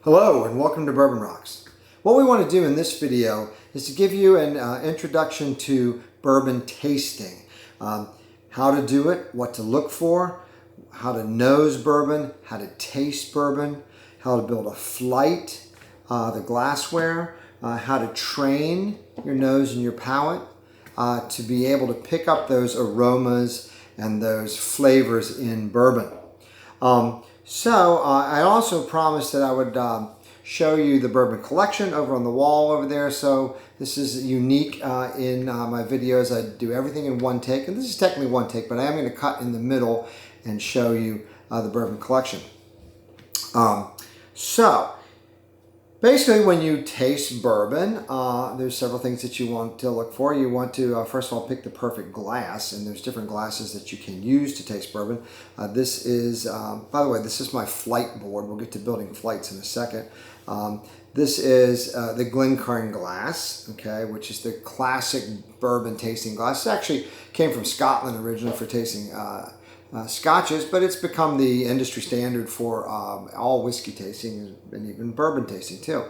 Hello and welcome to Bourbon Rocks. What we want to do in this video is to give you an introduction to bourbon tasting. How to do it, what to look for, how to nose bourbon, how to taste bourbon, how to build a flight, the glassware, how to train your nose and your palate to be able to pick up those aromas and those flavors in bourbon. I also promised that I would show you the bourbon collection over on the wall over there. So this is unique in my videos. I do everything in one take, and this is technically one take, but I am going to cut in the middle and show you the bourbon collection. Basically, when you taste bourbon, there's several things that you want to look for. You want to, first of all, pick the perfect glass, and there's different glasses that you can use to taste bourbon. This is, by the way, this is my flight board. We'll get to building flights in a second. This is the Glencairn glass, okay, which is the classic bourbon tasting glass. It actually came from Scotland originally for tasting scotches, but it's become the industry standard for all whiskey tasting and even bourbon tasting too.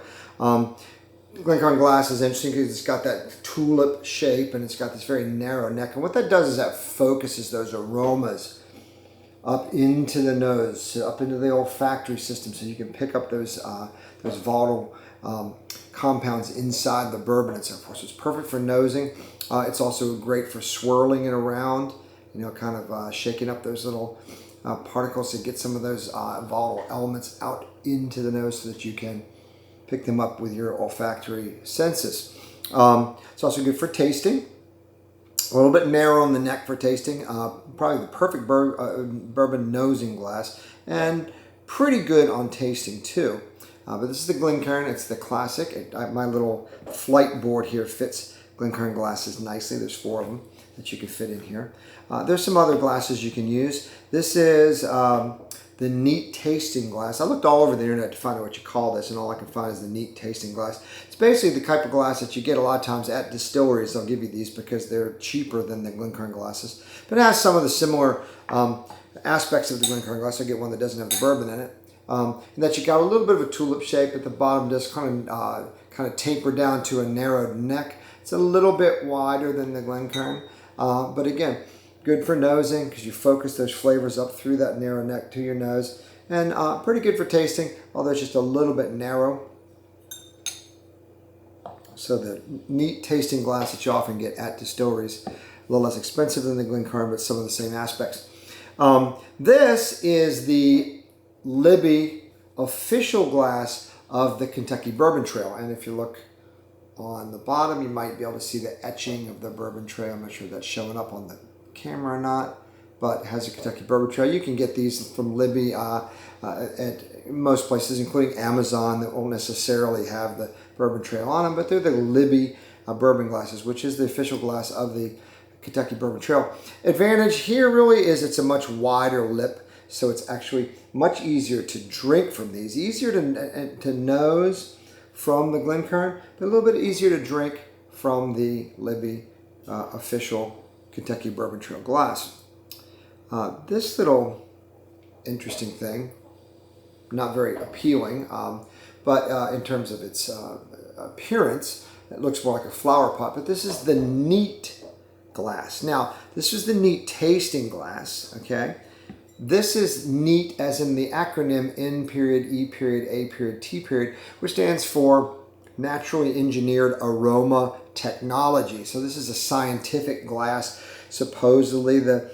Glencairn glass is interesting because it's got that tulip shape and it's got this very narrow neck. And what that does is that focuses those aromas up into the nose, up into the olfactory system, so you can pick up those volatile compounds inside the bourbon and so forth. So it's perfect for nosing. It's also great for swirling it around, you know, kind of shaking up those little particles to get some of those volatile elements out into the nose so that you can pick them up with your olfactory senses. It's also good for tasting. A little bit narrow on the neck for tasting. Probably the perfect bourbon nosing glass, and pretty good on tasting too. But this is the Glencairn. It's the classic. My little flight board here fits Glencairn glasses nicely. There's 4 of them that you can fit in here. There's some other glasses you can use. This is the neat tasting glass. I looked all over the internet to find out what you call this, and all I can find is the neat tasting glass. It's basically the type of glass that you get a lot of times at distilleries. They'll give you these because they're cheaper than the Glencairn glasses. But it has some of the similar aspects of the Glencairn glass. I get one that doesn't have the bourbon in it. And that you got a little bit of a tulip shape at the bottom, just kind of taper down to a narrowed neck. It's a little bit wider than the Glencairn, but again, good for nosing because you focus those flavors up through that narrow neck to your nose, and pretty good for tasting, although it's just a little bit narrow. So the neat tasting glass that you often get at distilleries, a little less expensive than the Glencairn, but some of the same aspects. This is the Libby official glass of the Kentucky Bourbon Trail, and if you look on the bottom, you might be able to see the etching of the Bourbon Trail. I'm not sure if that's showing up on the camera or not, but it has a Kentucky Bourbon Trail. You can get these from Libby at most places, including Amazon, that won't necessarily have the Bourbon Trail on them, but they're the Libby bourbon glasses, which is the official glass of the Kentucky Bourbon Trail. Advantage here really is it's a much wider lip, so it's actually much easier to drink from these. Easier to nose from the Glencairn, but a little bit easier to drink from the Libby official Kentucky Bourbon Trail glass. This little interesting thing, not very appealing, but in terms of its appearance, it looks more like a flower pot, but this is the neat glass. Now, this is the neat tasting glass, okay? This is neat as in the acronym N period, E period, A period, T period, which stands for Naturally Engineered Aroma Technology. So this is a scientific glass. Supposedly the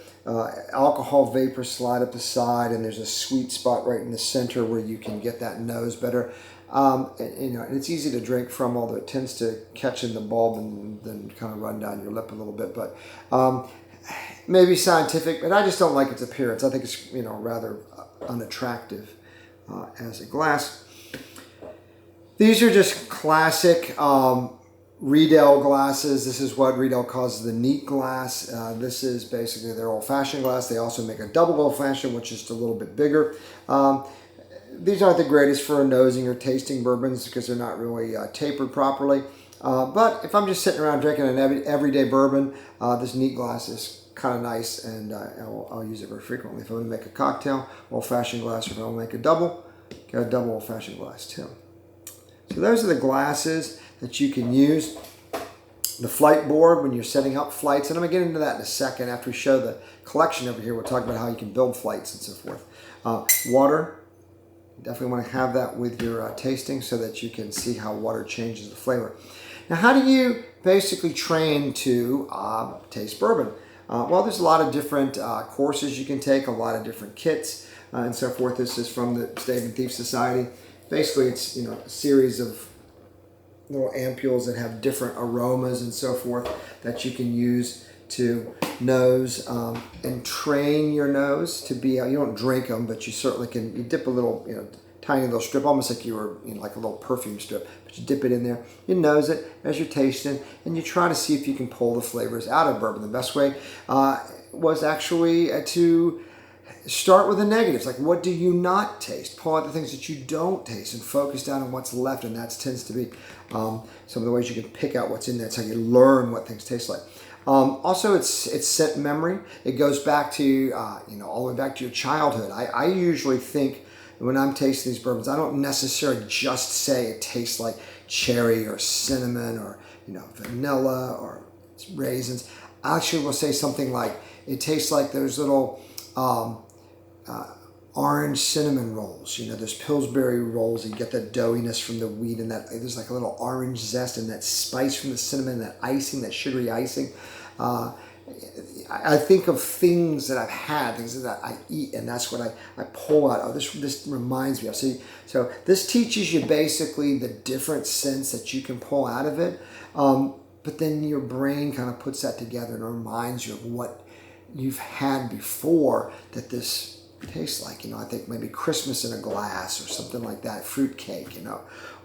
alcohol vapors slide up the side, and there's a sweet spot right in the center where you can get that nose better. And it's easy to drink from, although it tends to catch in the bulb and then kind of run down your lip a little bit. But maybe scientific, but I just don't like its appearance. I think it's rather unattractive as a glass. These are just classic Riedel glasses. This is what Riedel calls the neat glass. This is basically their old-fashioned glass. They also make a double old-fashioned, which is just a little bit bigger. These aren't the greatest for nosing or tasting bourbons because they're not really tapered properly. But if I'm just sitting around drinking an everyday bourbon, this neat glass is kind of nice, and I'll use it very frequently. If I want to make a cocktail, old-fashioned glass, or if I want to make a double, Got a double old-fashioned glass too. So those are the glasses that you can use. The flight board when you're setting up flights, and I'm going to get into that in a second after we show the collection over here. We'll talk about how you can build flights and so forth. Water, definitely want to have that with your tasting so that you can see how water changes the flavor. Now, how do you basically train to taste bourbon? Well, there's a lot of different courses you can take, a lot of different kits and so forth. This is from the Stave and Thief Society. Basically, it's a series of little ampules that have different aromas and so forth that you can use to nose and train your nose to be. You don't drink them, but you certainly can. You dip a little, tiny little strip, almost like you were like a little perfume strip. But you dip it in there, you nose it as you're tasting, and you try to see if you can pull the flavors out of bourbon. The best way was actually to start with the negatives, like what do you not taste? Pull out the things that you don't taste and focus down on what's left, and that tends to be some of the ways you can pick out what's in there. It's how you learn what things taste like. Also, it's scent memory. It goes back to all the way back to your childhood. I usually think when I'm tasting these bourbons, I don't necessarily just say it tastes like cherry or cinnamon or vanilla or raisins. I actually will say something like it tastes like those little orange cinnamon rolls. Those Pillsbury rolls. You get that doughiness from the wheat, and that there's like a little orange zest and that spice from the cinnamon, that icing, that sugary icing. I think of things that I've had, things that I eat, and that's what I pull out. Oh, this reminds me of. So this teaches you basically the different scents that you can pull out of it. But then your brain kind of puts that together and reminds you of what you've had before that this tastes like. I think maybe Christmas in a glass or something like that, fruit cake,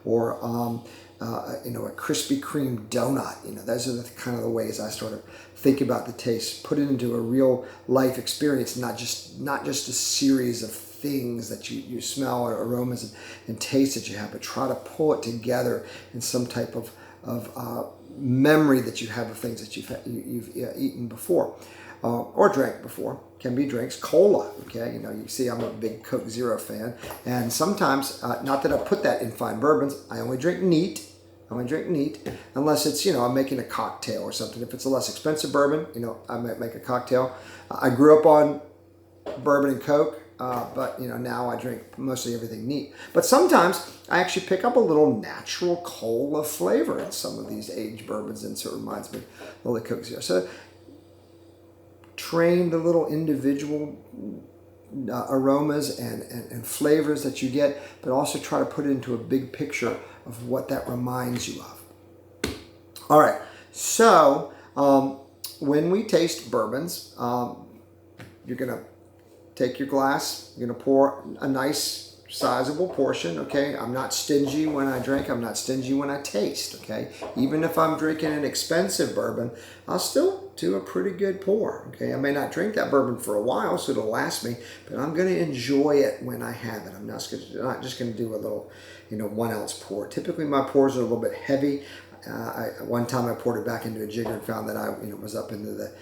or a Krispy Kreme donut. Those are the kind of the ways I sort of think about the taste. Put it into a real life experience, not just a series of things that you smell or aromas and taste that you have, but try to pull it together in some type of memory that you have of things that you've eaten before. Or drank before. Can be drinks. Cola, okay? You see I'm a big Coke Zero fan. And sometimes, not that I put that in fine bourbons, I only drink neat. Unless it's, I'm making a cocktail or something. If it's a less expensive bourbon, I might make a cocktail. I grew up on bourbon and Coke, but, now I drink mostly everything neat. But sometimes I actually pick up a little natural cola flavor in some of these aged bourbons, and so it reminds me of the Coke Zero. So train the little individual aromas and flavors that you get, but also try to put it into a big picture of what that reminds you of. All right, so when we taste bourbons, you're going to take your glass, you're going to pour a nice sizable portion, okay? I'm not stingy when I drink. I'm not stingy when I taste, okay? Even if I'm drinking an expensive bourbon, I'll still do a pretty good pour, okay? I may not drink that bourbon for a while, so it'll last me, but I'm going to enjoy it when I have it. I'm not just going to do a little, 1 ounce pour. Typically, my pours are a little bit heavy. One time I poured it back into a jigger and found that I was up into the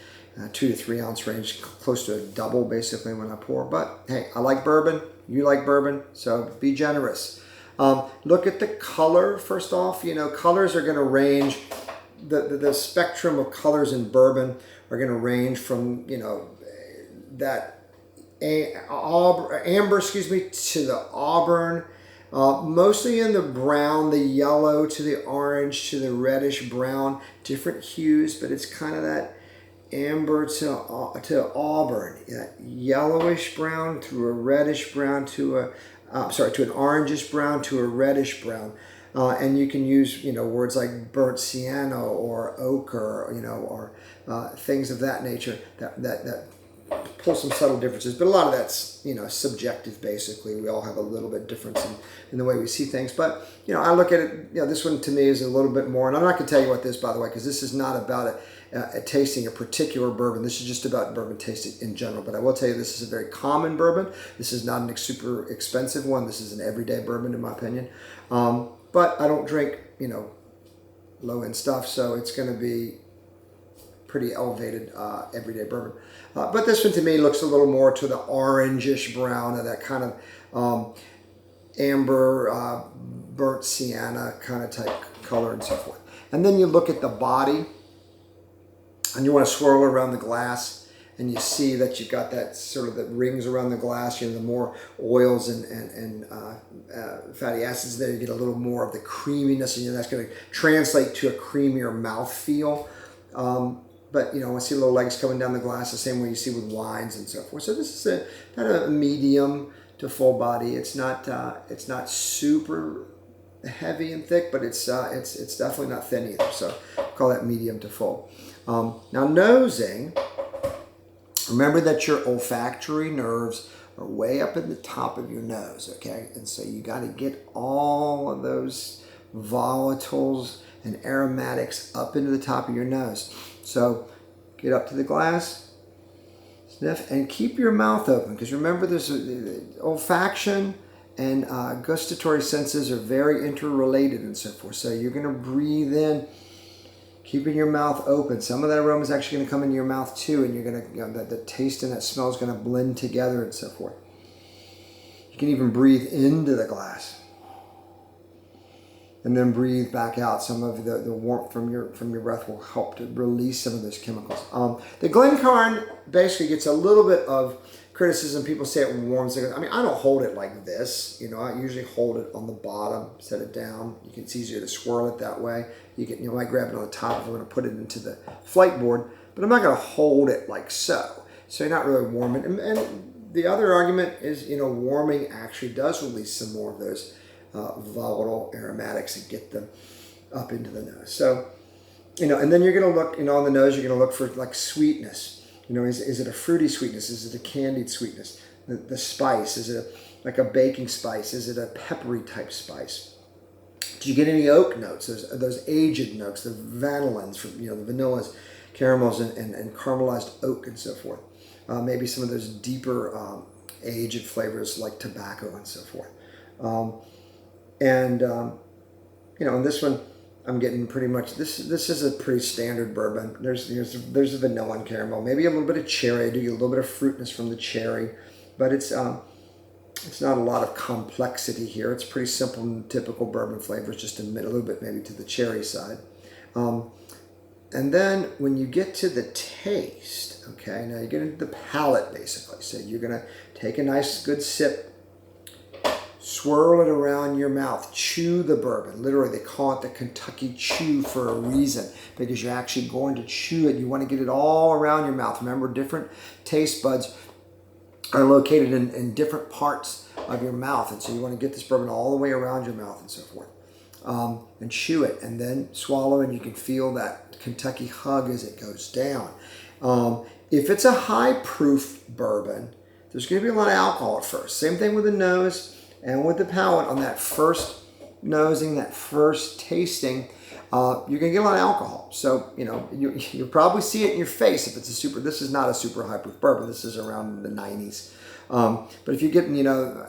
2 to 3 ounce range, close to a double basically when I pour. But hey, I like bourbon. You like bourbon, so be generous. Look at the color first off. Colors are going to range. The spectrum of colors in bourbon are going to range from that amber, to the auburn. Mostly in the brown, the yellow to the orange to the reddish brown, different hues, but it's kind of that amber to auburn, yellowish brown through a reddish brown to an orangish brown to a reddish brown. And you can use, words like burnt sienna or ochre, or things of that nature that pull some subtle differences. But a lot of that's, subjective, basically. We all have a little bit difference in the way we see things. But, I look at it, this one to me is a little bit more. And I'm not going to tell you what this, by the way, because this is not about tasting a particular bourbon. This is just about bourbon tasting in general. But I will tell you, this is a very common bourbon. This is not an super expensive one. This is an everyday bourbon, in my opinion. But I don't drink, low-end stuff, so it's going to be pretty elevated everyday bourbon. But this one to me looks a little more to the orangish brown, or that kind of amber, burnt sienna kind of type color and so forth. And then you look at the body and you want to swirl around the glass, and you see that you've got that sort of the rings around the glass. You know, the more oils and fatty acids there, you get a little more of the creaminess, and that's going to translate to a creamier mouth feel. But, you know, I see little legs coming down the glass the same way you see with wines and so forth. So this is kind of a medium to full body. It's not super heavy and thick, but it's definitely not thin either. So call that medium to full. Now nosing, remember that your olfactory nerves are way up in the top of your nose, okay? And so you got to get all of those volatiles and aromatics up into the top of your nose. So get up to the glass, sniff, and keep your mouth open, because remember there's olfaction and gustatory senses are very interrelated and so forth. So you're going to breathe in, keeping your mouth open. Some of that aroma is actually going to come into your mouth too, and you're going to, you know, the taste and that smell is going to blend together and so forth. You can even breathe into the glass and then breathe back out. Some of the warmth from your breath will help to release some of those chemicals. The Glencairn basically gets a little bit of criticism. People say it warms. I mean, I don't hold it like this. You know, I usually hold it on the bottom, set it down. It's easier to swirl it that way. You might grab it on the top if I'm going to put it into the flight board, but I'm not going to hold it like so. So you're not really warming. And the other argument is, you know, warming actually does release some more of those volatile aromatics and get them up into the nose. So, you know, and then you're going to look, you know, on the nose, you're going to look for like sweetness. You know, is it a fruity sweetness? Is it a candied sweetness? The spice, is it like a baking spice? Is it a peppery type spice? Do you get any oak notes? Those aged notes, the vanillins, from, you know, the vanillas, caramels, and caramelized oak and so forth. Maybe some of those deeper aged flavors like tobacco and so forth. You know, in this one, I'm getting pretty much, this is a pretty standard bourbon. There's a vanilla and caramel, maybe a little bit of cherry. I do get a little bit of fruitness from the cherry, but it's not a lot of complexity here. It's pretty simple and typical bourbon flavors, just a little bit maybe to the cherry side. And then when you get to the taste, okay, now you get into the palate basically. So you're gonna take a nice good sip, swirl it around your mouth, chew the bourbon. Literally, they call it the Kentucky Chew for a reason, because you're actually going to chew it. You want to get it all around your mouth. Remember, different taste buds are located in different parts of your mouth, and so you want to get this bourbon all the way around your mouth and so forth. And chew it, and then swallow, and you can feel that Kentucky hug as it goes down. If it's a high proof bourbon, there's going to be a lot of alcohol at first. Same thing with the nose and with the palate. On that first nosing, that first tasting, you're going to get a lot of alcohol. So, you know, you'll probably see it in your face if it's this is not a super high proof bourbon. This is around the 90s. But if you're getting, you know,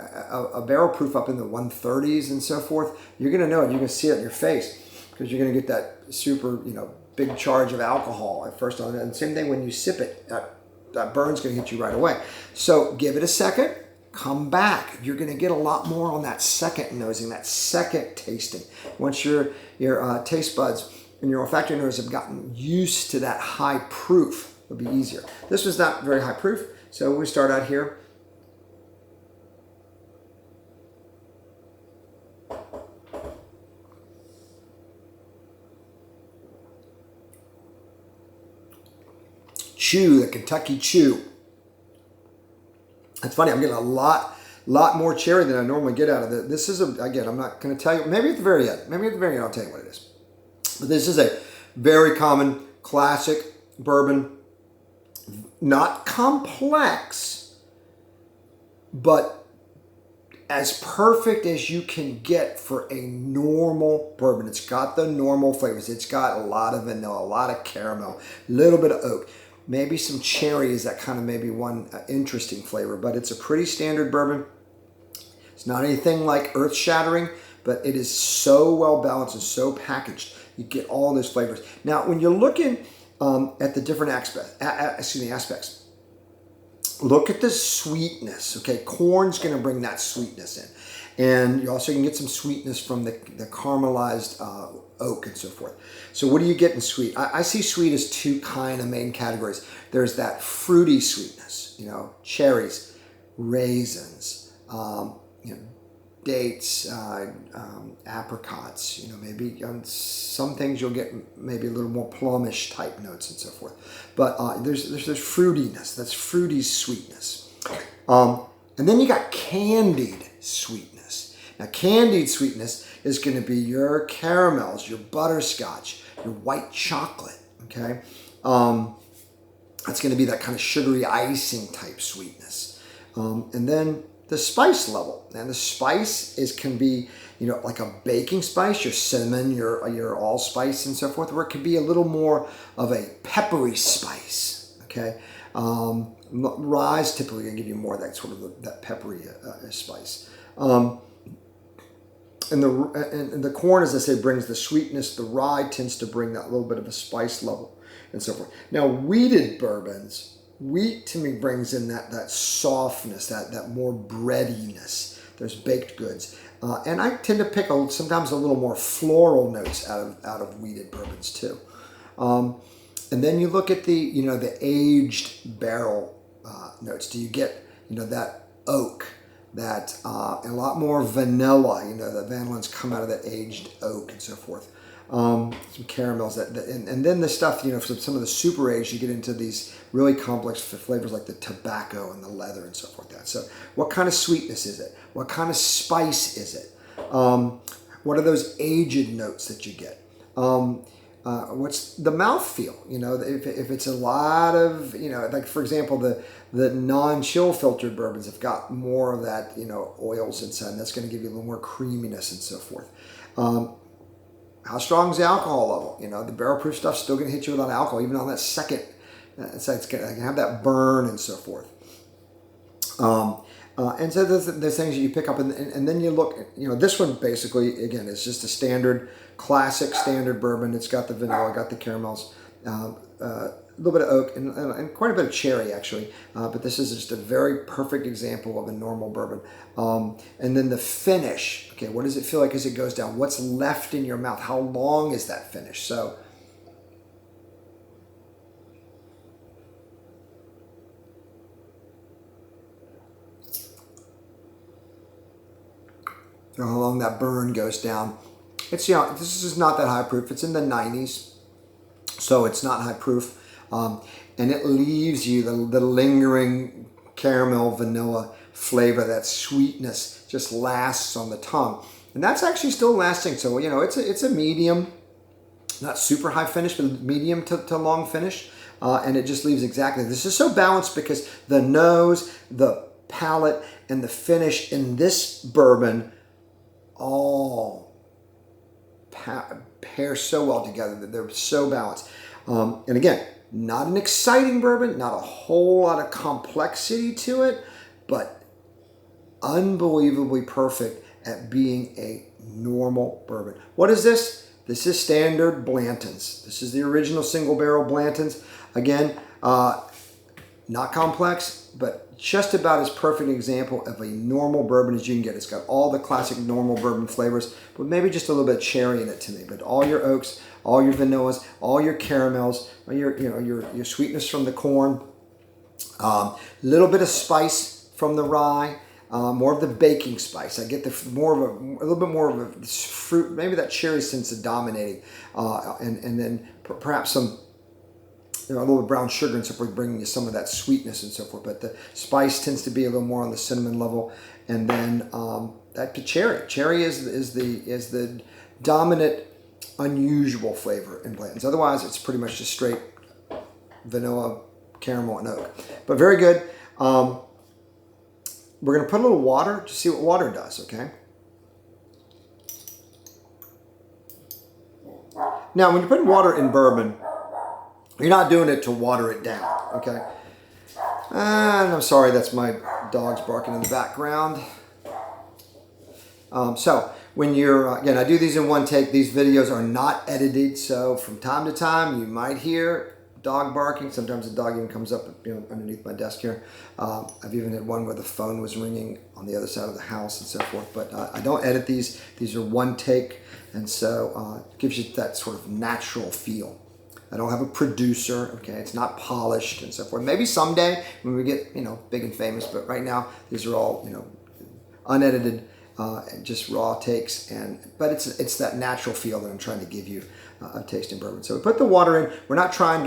a barrel proof up in the 130s and so forth, you're going to know it. You're going to see it in your face, because you're going to get that super, you know, big charge of alcohol at first on it. And same thing when you sip it, that burn's going to hit you right away. So give it a second. Come back. You're going to get a lot more on that second nosing, that second tasting. Once your taste buds and your olfactory nerves have gotten used to that high proof, it'll be easier. This was not very high proof, so we start out here. Chew, the Kentucky Chew. It's funny, I'm getting a lot more cherry than I normally get out of it. This is, again, I'm not going to tell you, maybe at the very end. Maybe at the very end I'll tell you what it is. But this is a very common, classic bourbon. Not complex, but as perfect as you can get for a normal bourbon. It's got the normal flavors. It's got a lot of vanilla, a lot of caramel, a little bit of oak. Maybe some cherry is that kind of maybe one interesting flavor, but it's a pretty standard bourbon. It's not anything like earth-shattering, but it is so well balanced and so packaged. You get all those flavors. Now, when you're looking at the different aspects, look at the sweetness. Okay, corn's going to bring that sweetness in, And you also can get some sweetness from the caramelized oak and so forth. So what do you get in sweet? I see sweet as two kind of main categories. There's that fruity sweetness, you know, cherries, raisins, you know, dates, apricots, you know, maybe on some things you'll get maybe a little more plumish type notes and so forth. But there's fruitiness, that's fruity sweetness. And then you got candied sweetness. Now, candied sweetness is going to be your caramels, your butterscotch, your white chocolate, okay? That's going to be that kind of sugary icing type sweetness. And then the spice level. And the spice can be, you know, like a baking spice, your cinnamon, your allspice and so forth, or it could be a little more of a peppery spice, okay? Rye is typically going to give you more of that sort of that peppery spice. And the corn, as I say, brings the sweetness. The rye tends to bring that little bit of a spice level and so forth. Now, wheated bourbons, wheat to me brings in that softness, that more breadiness. There's baked goods. And I tend to pick sometimes a little more floral notes out of wheated bourbons too. And then you look at the aged barrel notes. Do you get, that oak, that a lot more vanilla, the vanillins come out of that aged oak and so forth. Some caramels and then the stuff, from some of the super aged, you get into these really complex flavors like the tobacco and the leather and so forth. So what kind of sweetness is it? What kind of spice is it? What are those aged notes that you get? What's the mouthfeel? If it's a lot of, like for example, the non-chill filtered bourbons have got more of that, oils inside, and that's going to give you a little more creaminess and so forth. How strong is the alcohol level? The barrel proof stuff's still going to hit you with alcohol, even on that second. So it's going to have that burn and so forth. And so there's things that you pick up, and then you look, this one basically, again, is just a standard, classic standard bourbon. It's got the vanilla, got the caramels, a little bit of oak, and quite a bit of cherry, actually. But this is just a very perfect example of a normal bourbon. And then the finish, okay, what does it feel like as it goes down? What's left in your mouth? How long is that finish? So, how long that burn goes down. It's, this is not that high proof. It's in the 90s, so it's not high proof. And it leaves you the lingering caramel, vanilla flavor, that sweetness just lasts on the tongue. And that's actually still lasting. So, it's a medium, not super high finish, but medium to long finish. And it just leaves exactly. This is so balanced because the nose, the palate, and the finish in this bourbon all pair so well together that they're so balanced. And again, not an exciting bourbon, not a whole lot of complexity to it, but unbelievably perfect at being a normal bourbon. What is this? This is standard Blanton's. This is the original single barrel Blanton's. Again, not complex, but just about as perfect an example of a normal bourbon as you can get. It's got all the classic normal bourbon flavors, but maybe just a little bit of cherry in it to me. But all your oaks, all your vanillas, all your caramels, your sweetness from the corn, little bit of spice from the rye, more of the baking spice. I get a little bit more of a fruit, maybe that cherry sense of dominating, and then perhaps some. A little bit of brown sugar and so forth, bringing you some of that sweetness and so forth. But the spice tends to be a little more on the cinnamon level, and then that cherry. Cherry is the dominant, unusual flavor in Blanton's. Otherwise, it's pretty much just straight vanilla, caramel, and oak. But very good. We're going to put a little water to see what water does. Okay. Now, when you put water in bourbon, you're not doing it to water it down, okay? And I'm sorry, that's my dogs barking in the background. So when you're, again, I do these in one take. These videos are not edited, so from time to time you might hear dog barking. Sometimes the dog even comes up, underneath my desk here. I've even had one where the phone was ringing on the other side of the house and so forth. But I don't edit these. These are one take, and so it gives you that sort of natural feel. I don't have a producer, okay? It's not polished and so forth. Maybe someday when we get, big and famous, but right now these are all, unedited, just raw takes. But it's that natural feel that I'm trying to give you of tasting bourbon. So we put the water in. We're not trying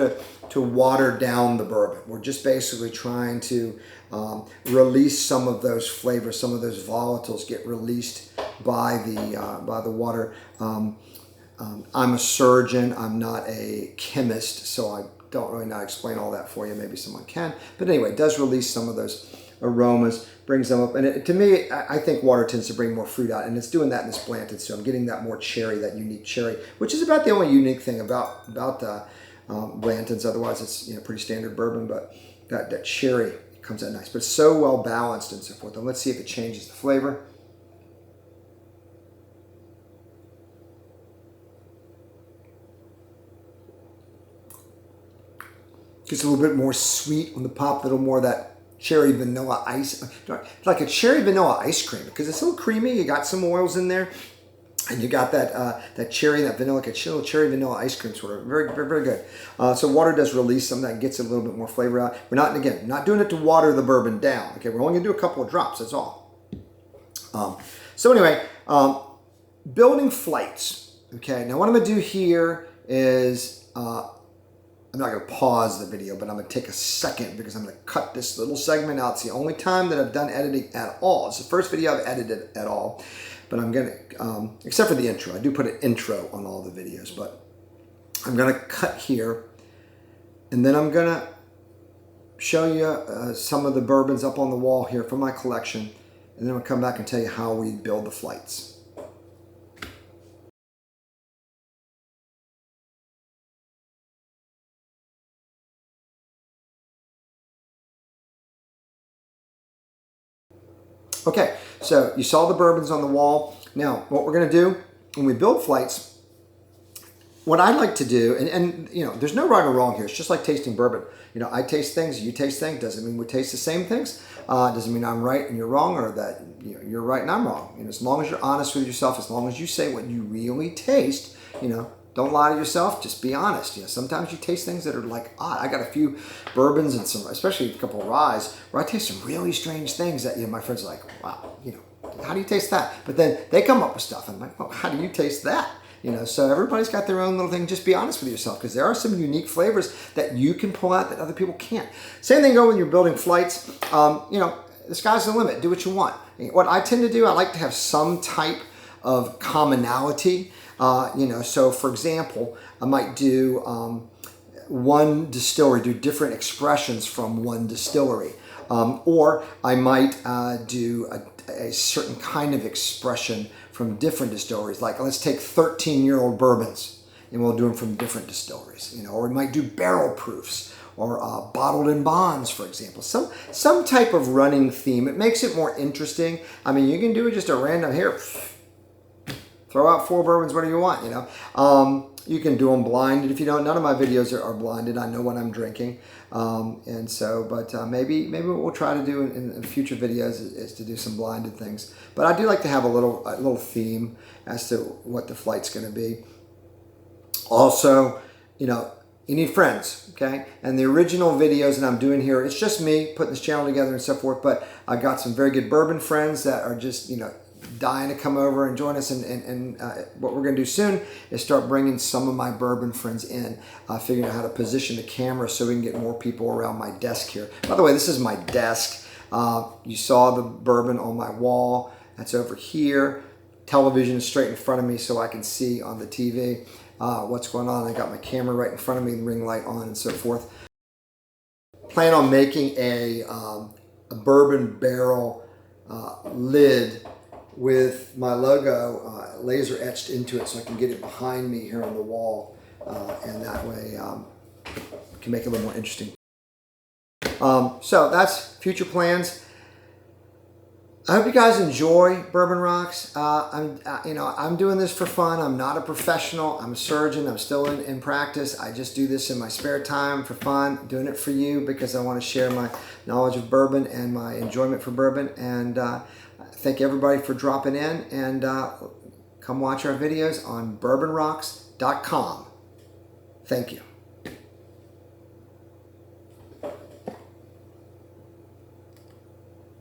to water down the bourbon. We're just basically trying to release some of those flavors, some of those volatiles get released by the water. I'm a surgeon. I'm not a chemist, so I don't really not explain all that for you. Maybe someone can. But anyway, it does release some of those aromas, brings them up. And to me, I think water tends to bring more fruit out, and it's doing that in this Blanton. So I'm getting that more cherry, that unique cherry, which is about the only unique thing about Blantons. Otherwise, it's pretty standard bourbon, but that cherry comes out nice. But it's so well balanced and so forth. And let's see if it changes the flavor. Just a little bit more sweet on the top, a little more of that cherry vanilla ice, like a cherry vanilla ice cream, because it's a little creamy. You got some oils in there, and you got that cherry, that vanilla, like a little cherry vanilla ice cream sort of. Very, very, very good. So water does release some of that, gets a little bit more flavor out. We're not doing it to water the bourbon down. Okay, we're only gonna do a couple of drops. That's all. So anyway, building flights. Okay, now what I'm gonna do here is. I'm not going to pause the video, but I'm going to take a second because I'm going to cut this little segment out. It's the only time that I've done editing at all. It's the first video I've edited at all, but I'm going to, except for the intro. I do put an intro on all the videos, but I'm going to cut here, and then I'm going to show you some of the bourbons up on the wall here from my collection, and then I'll come back and tell you how we build the flights. Okay, so you saw the bourbons on the wall. Now, what we're going to do when we build flights, what I like to do, and there's no right or wrong here. It's just like tasting bourbon. I taste things, you taste things. Doesn't mean we taste the same things. Doesn't mean I'm right and you're wrong, or that you're right and I'm wrong. As long as you're honest with yourself, as long as you say what you really taste, don't lie to yourself. Just be honest. Sometimes you taste things that are like odd. I got a few bourbons and some, especially a couple of ryes, where I taste some really strange things that my friends are like, wow, how do you taste that? But then they come up with stuff, and I'm like, well, how do you taste that? So everybody's got their own little thing. Just be honest with yourself, because there are some unique flavors that you can pull out that other people can't. Same thing go when you're building flights. The sky's the limit. Do what you want. What I tend to do, I like to have some type of commonality. So for example, I might do one distillery, do different expressions from one distillery. Or I might do a certain kind of expression from different distilleries. Like let's take 13-year-old bourbons and we'll do them from different distilleries. Or we might do barrel proofs or bottled in bonds, for example. Some type of running theme. It makes it more interesting. I mean, you can do just a random here. Throw out 4 bourbons, whatever you want, You can do them blinded if you don't. None of my videos are blinded. I know what I'm drinking. Maybe what we'll try to do in future videos is to do some blinded things. But I do like to have a little theme as to what the flight's going to be. Also, you need friends, okay? And the original videos that I'm doing here, it's just me putting this channel together and so forth. But I got some very good bourbon friends that are just, dying to come over and join us, and what we're going to do soon is start bringing some of my bourbon friends in, figuring out how to position the camera so we can get more people around my desk here. By the way, this is my desk. You saw the bourbon on my wall. That's over here. Television is straight in front of me so I can see on the TV what's going on. I got my camera right in front of me, the ring light on and so forth. Plan on making a bourbon barrel lid with my logo laser etched into it so I can get it behind me here on the wall, and that way can make it a little more interesting. So that's future plans. I hope you guys enjoy Bourbon Rocks. I'm doing this for fun. I'm not a professional. I'm a surgeon. I'm still in practice. I just do this in my spare time for fun. I'm doing it for you because I want to share my knowledge of bourbon and my enjoyment for bourbon. And thank everybody for dropping in. And come watch our videos on bourbonrocks.com. Thank you.